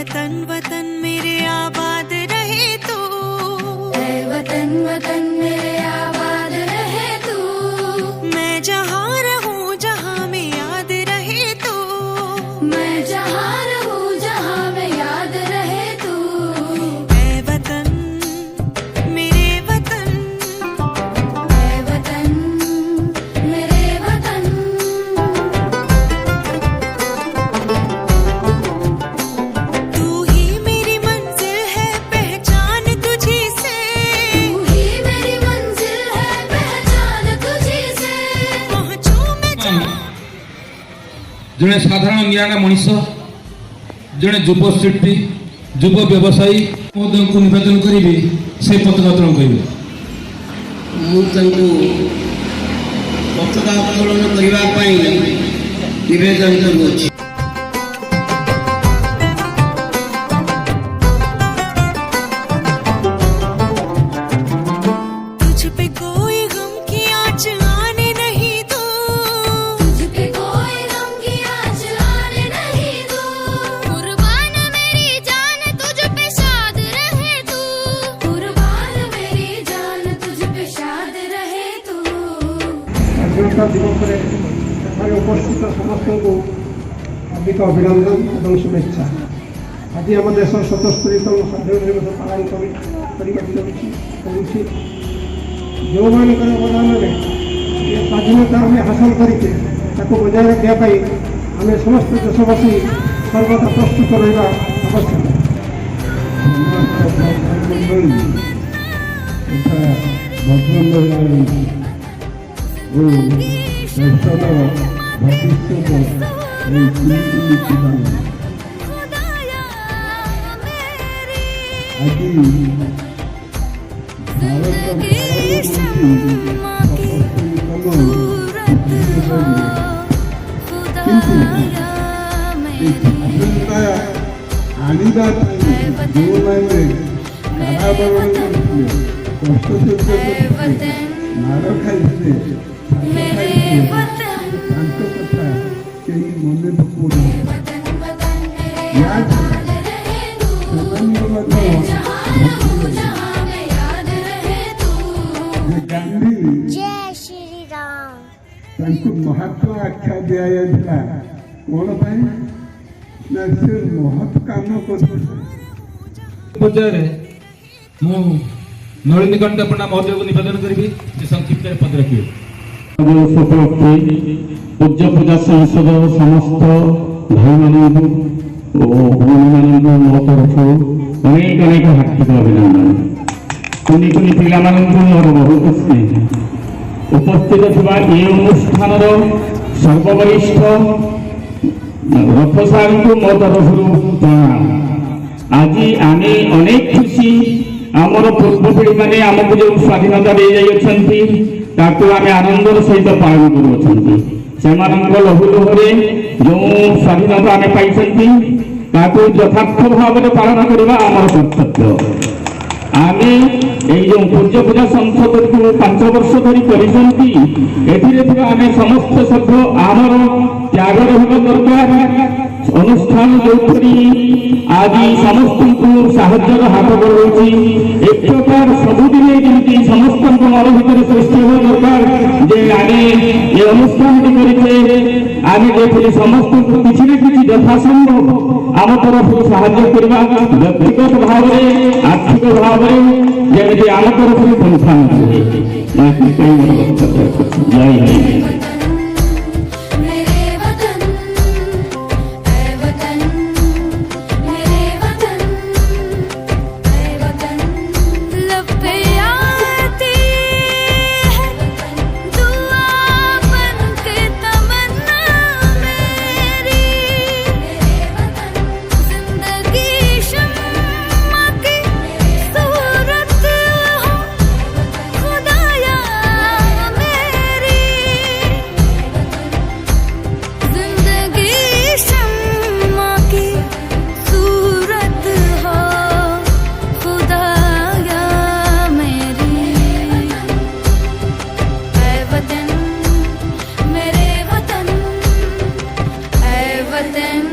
वतन वतन मेरे आबाद रहे तू, ऐ वतन वतन मेरे आबाद रहे तू। मैं जहाँ रहूँ जहाँ में याद रहे तू, मैं जहाँ रहूँ जहाँ में याद रहे तू। ऐ वतन मेरे वतन, ऐ वतन मेरे वतन। तू ही मेरी मंजिल है पहचान तुझी से, तू ही मेरी मंजिल है पहचान तुझी से। पहुँचूं मैं जहाँ जड़े साधारण ज्ञान मनीष जड़े युव शिल्पी युव व्यवसायी महोदय को निवेदन करी से पताका उत्तोलन करेंगे। पताका उत्तोलन करने निवेदन करुछि। तुझ पे कोई गम की आँच आने नहीं दूँ, तुझ पे कोई गम की आँच आने नहीं दूँ। कुर्बान मेरी जान तुझ पे शाद रहे तू। कुर्बान मेरी जान तुझ पे शाद रहे तू। স্বাধীনতা দিবসে এখানে উপস্থিত সমস্তଙ୍କୁ হার্দিক অভিনন্দন এবং শুভেচ্ছা। ଆଜି ଆମ ଦେଶ 77ତମ ସ୍ୱାଧୀନତା ଦିବସ ପାଳନ କରୁଛି। ଯେଉଁମାନଙ୍କର ଅବଦାନରେ ଏ ସ୍ୱାଧୀନତା ଆମେ ହାସଲ କରିଛେ ତାକୁ ବଜାୟ ରଖିବା ପାଇଁ ଆମେ ସମସ୍ତ ଦେଶବାସୀ ସର୍ବଦା ପ୍ରସ୍ତୁତ ରହିବା ଆବଶ୍ୟକ। खुदाया मेरी जिंदगी शम्मा की सूरत हो, खुदाया मेरी आनिबा ଯେଉଁମାନେ କାରାବରଣ କରିଥିଲେ କଷ୍ଟ ସହ୍ୟ କରିଥିଲେ ମାଡ଼ ଖାଇଥିଲେ मेरे वतन ତାଙ୍କ କଥା କେହି ମନେ ପକାଉନାହାନ୍ତି। वतन वतन मेरे याद रहे तू। ସେମାନେ ମଧ୍ୟ जहाँ रहूँ जहाँ में याद रहे तू। ଯେ ଗାନ୍ଧୀ जय श्री राम। ତାଙ୍କୁ ମହାତ୍ମା ଆଖ୍ୟା ଦିଆଯାଇଥିଲା କ'ଣ ପାଇଁ ନା ସେ ମହତ୍ କାମ କରୁଥିଲେ। ପର୍ଯ୍ୟାୟରେ ମୁଁ ନଳିନୀକାନ୍ତ ପଣ୍ଡା ମହୋଦୟକୁ ନିବେଦନ କରିବି ସେ ସଂକ୍ଷିପ୍ତରେ ପଦ ରଖିବେ। ଉପଲକ୍ଷେ ପୂଜ୍ୟ ପୂଜା ସଂସଦ ସମସ୍ତ ଭାଇମାନଙ୍କୁ ଓ ଭଉଣୀମାନଙ୍କୁ ମୋ ତରଫରୁ ଅନେକ ଅନେକ ହାର୍ଦ୍ଦିକ ଅଭିନନ୍ଦନ। କୁନି କୁନି ପିଲାମାନଙ୍କୁ ମୋର ବହୁତ ସ୍ନେହ। ଉପସ୍ଥିତ ଥିବା ଏ ଅନୁଷ୍ଠାନର ସର୍ବବରିଷ୍ଠ ରଥ ସାର୍ଙ୍କୁ ମୋ ତରଫରୁ ପ୍ରଣାମ। ଆଜି ଆମେ ଅନେକ ଖୁସି ଆମର ପୂର୍ବପିଢ଼ିମାନେ ଆମକୁ ଯେଉଁ ସ୍ୱାଧୀନତା ଦେଇଯାଇଅଛନ୍ତି ତାକୁ ଆମେ ଆନନ୍ଦର ସହିତ ପାଳନ କରୁଅଛନ୍ତି। ସେମାନଙ୍କ ଲହୁ ଲୁହରେ ଯେଉଁ ସ୍ୱାଧୀନତା ଆମେ ପାଇଛନ୍ତି ତାକୁ ଯଥାର୍ଥ ଭାବରେ ପାଳନ କରିବା ଆମର କର୍ତ୍ତବ୍ୟ। ଆମେ ଏଇ ଯେଉଁ ପୂଜ୍ୟ ପୂଜା ସଂସଦକୁ 5 ବର୍ଷ ଧରି କରିଛନ୍ତି ଏଥିରେ ଥିବା ଆମେ ସମସ୍ତ ସଭ୍ୟ ଆମର ତ୍ୟାଗ ରହିବା ଦରକାର। ଅନୁଷ୍ଠାନ ଯେଉଁଥିରେ ଆଜି ସମସ୍ତଙ୍କୁ ସାହାଯ୍ୟର ହାତ ବଢ଼ାଉଛି ଏକ ପ୍ରକାର ସବୁଦିନେ ଯେମିତି ସମସ୍ତଙ୍କ ମନ ଭିତରେ ସୃଷ୍ଟି ହେବା ଦରକାର ଯେ ଆମେ ଏ ଅନୁଷ୍ଠାନଟି କରିଛେ ଆମେ ଯେପରି ସମସ୍ତଙ୍କୁ କିଛି ନା କିଛି ଯଥାସମ୍ଭବ ଆମ ତରଫରୁ ସାହାଯ୍ୟ କରିବା ବ୍ୟକ୍ତିଗତ ଭାବରେ ଆର୍ଥିକ ଭାବରେ ଯେମିତି ଆମ ତରଫରୁ ପନ୍ଥା ନହୁଏ। ଜୟ ହିନ୍ଦ। मेरे वतन ऐ वतन मेरे वतन ऐ वतन। लब पे आती है दुआ बन के तमन्ना मेरी, जिंदगी शम्मा की सूरत हो, खुदाया मेरी वतन